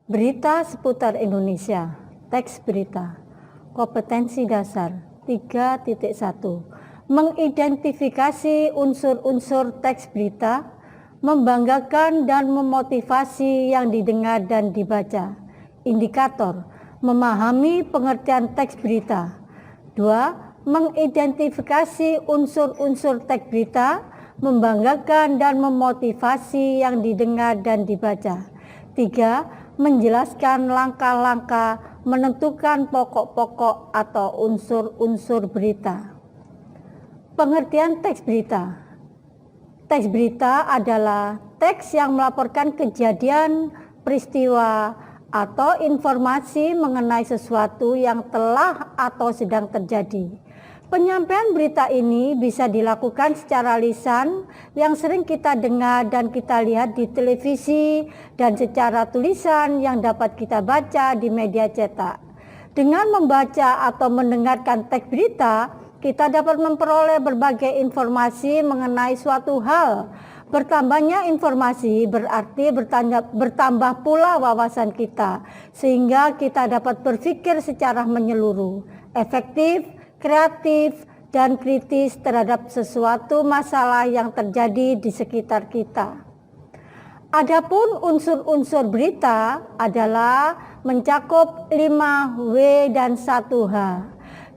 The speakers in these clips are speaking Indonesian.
Berita seputar Indonesia, teks berita, kompetensi dasar 3.1, mengidentifikasi unsur-unsur teks berita, membanggakan dan memotivasi yang didengar dan dibaca. Indikator, memahami pengertian teks berita. 2. Mengidentifikasi unsur-unsur teks berita, membanggakan dan memotivasi yang didengar dan dibaca. 3. Menjelaskan langkah-langkah menentukan pokok-pokok atau unsur-unsur berita. Pengertian teks berita. Teks berita adalah teks yang melaporkan kejadian, peristiwa, atau informasi mengenai sesuatu yang telah atau sedang terjadi. Penyampaian berita ini bisa dilakukan secara lisan yang sering kita dengar dan kita lihat di televisi dan secara tulisan yang dapat kita baca di media cetak. Dengan membaca atau mendengarkan teks berita, kita dapat memperoleh berbagai informasi mengenai suatu hal. Bertambahnya informasi berarti bertambah pula wawasan kita, sehingga kita dapat berpikir secara menyeluruh, efektif, kreatif, dan kritis terhadap sesuatu masalah yang terjadi di sekitar kita. Adapun unsur-unsur berita adalah mencakup 5W dan 1H.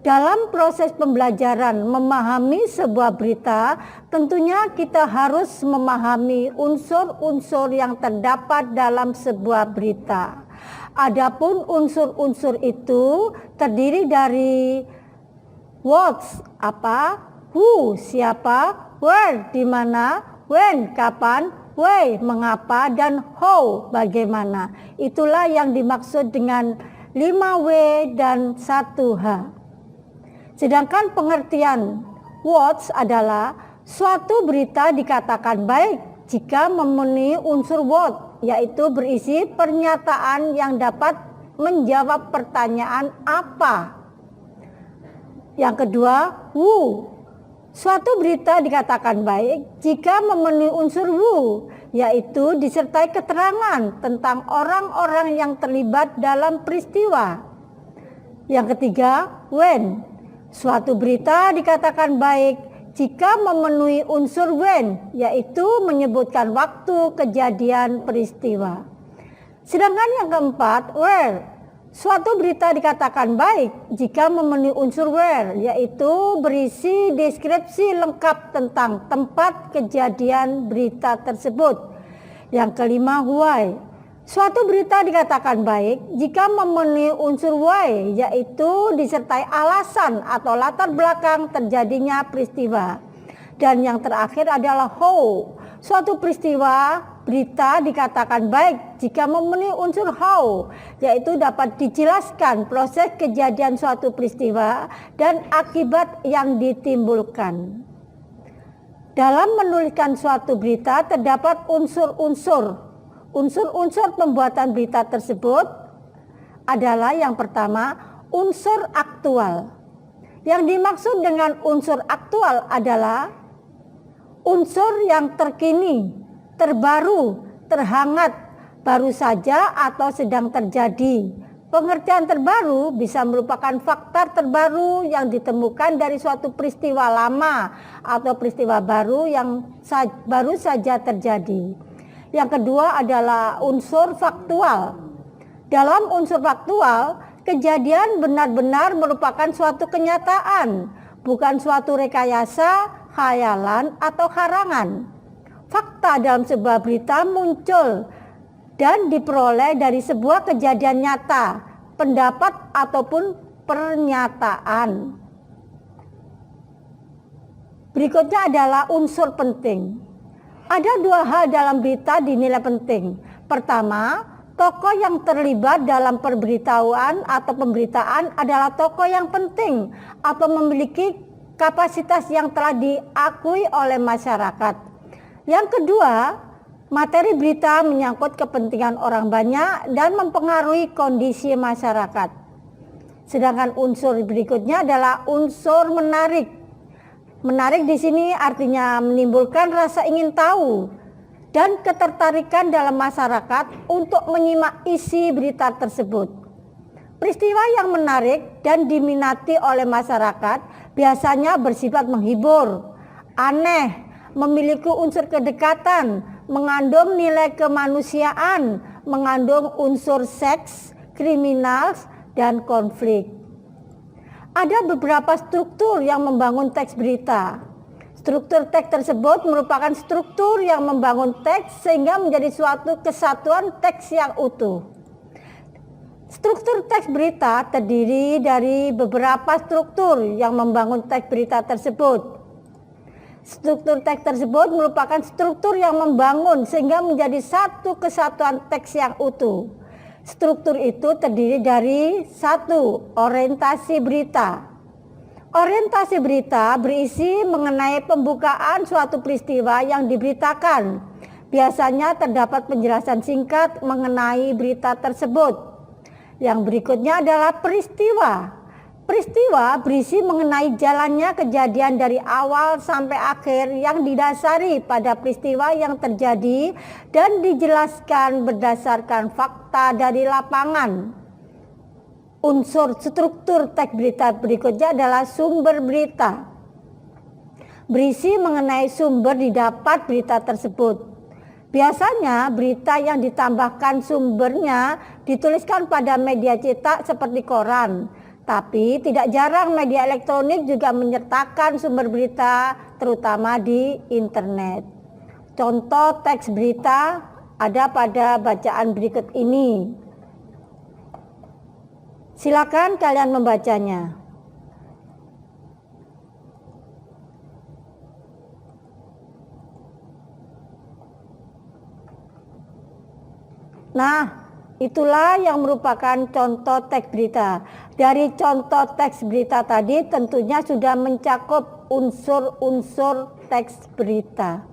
Dalam proses pembelajaran memahami sebuah berita, tentunya kita harus memahami unsur-unsur yang terdapat dalam sebuah berita. Adapun unsur-unsur itu terdiri dari what, apa, who, siapa, where, di mana, when, kapan, why, mengapa, dan how, bagaimana. Itulah yang dimaksud dengan 5W dan 1H. Sedangkan pengertian what adalah suatu berita dikatakan baik jika memenuhi unsur what, yaitu berisi pernyataan yang dapat menjawab pertanyaan apa. Yang kedua, who. Suatu berita dikatakan baik jika memenuhi unsur who, yaitu disertai keterangan tentang orang-orang yang terlibat dalam peristiwa. Yang ketiga, when. Suatu berita dikatakan baik jika memenuhi unsur when, yaitu menyebutkan waktu kejadian peristiwa. Sedangkan yang keempat, where. Suatu berita dikatakan baik jika memenuhi unsur where, yaitu berisi deskripsi lengkap tentang tempat kejadian berita tersebut. Yang kelima, why. Suatu berita dikatakan baik jika memenuhi unsur why, yaitu disertai alasan atau latar belakang terjadinya peristiwa. Dan yang terakhir adalah how. Suatu peristiwa berita dikatakan baik jika memenuhi unsur how, yaitu dapat dijelaskan proses kejadian suatu peristiwa dan akibat yang ditimbulkan. Dalam menuliskan suatu berita terdapat unsur-unsur. Unsur-unsur pembuatan berita tersebut adalah yang pertama, unsur aktual. Yang dimaksud dengan unsur aktual adalah unsur yang terkini, terbaru, terhangat, baru saja atau sedang terjadi. Pengertian terbaru bisa merupakan fakta terbaru yang ditemukan dari suatu peristiwa lama atau peristiwa baru yang baru saja terjadi. Yang kedua adalah unsur faktual. Dalam unsur faktual, kejadian benar-benar merupakan suatu kenyataan, bukan suatu rekayasa, khayalan, atau karangan. Fakta dalam sebuah berita muncul dan diperoleh dari sebuah kejadian nyata, pendapat, ataupun pernyataan. Berikutnya adalah unsur penting. Ada dua hal dalam berita dinilai penting. Pertama, tokoh yang terlibat dalam pemberitahuan atau pemberitaan adalah tokoh yang penting atau memiliki kapasitas yang telah diakui oleh masyarakat. Yang kedua, materi berita menyangkut kepentingan orang banyak dan mempengaruhi kondisi masyarakat. Sedangkan unsur berikutnya adalah unsur menarik. Menarik di sini artinya menimbulkan rasa ingin tahu dan ketertarikan dalam masyarakat untuk menyimak isi berita tersebut. Peristiwa yang menarik dan diminati oleh masyarakat biasanya bersifat menghibur, aneh, memiliki unsur kedekatan, mengandung nilai kemanusiaan, mengandung unsur seks, kriminal, dan konflik. Ada beberapa struktur yang membangun teks berita. Struktur teks tersebut merupakan struktur yang membangun teks sehingga menjadi suatu kesatuan teks yang utuh. Struktur teks berita terdiri dari beberapa struktur yang membangun teks berita tersebut. Struktur teks tersebut merupakan struktur yang membangun sehingga menjadi satu kesatuan teks yang utuh. Struktur itu terdiri dari 1. Orientasi berita. Orientasi berita berisi mengenai pembukaan suatu peristiwa yang diberitakan. Biasanya terdapat penjelasan singkat mengenai berita tersebut. Yang berikutnya adalah peristiwa. Peristiwa berisi mengenai jalannya kejadian dari awal sampai akhir yang didasari pada peristiwa yang terjadi dan dijelaskan berdasarkan fakta dari lapangan. Unsur struktur teks berita berikutnya adalah sumber berita. Berisi mengenai sumber didapat berita tersebut. Biasanya berita yang ditambahkan sumbernya dituliskan pada media cetak seperti koran. Tapi tidak jarang media elektronik juga menyertakan sumber berita terutama di internet. Contoh teks berita ada pada bacaan berikut ini. Silakan kalian membacanya. Nah, itulah yang merupakan contoh teks berita. Dari contoh teks berita tadi tentunya sudah mencakup unsur-unsur teks berita.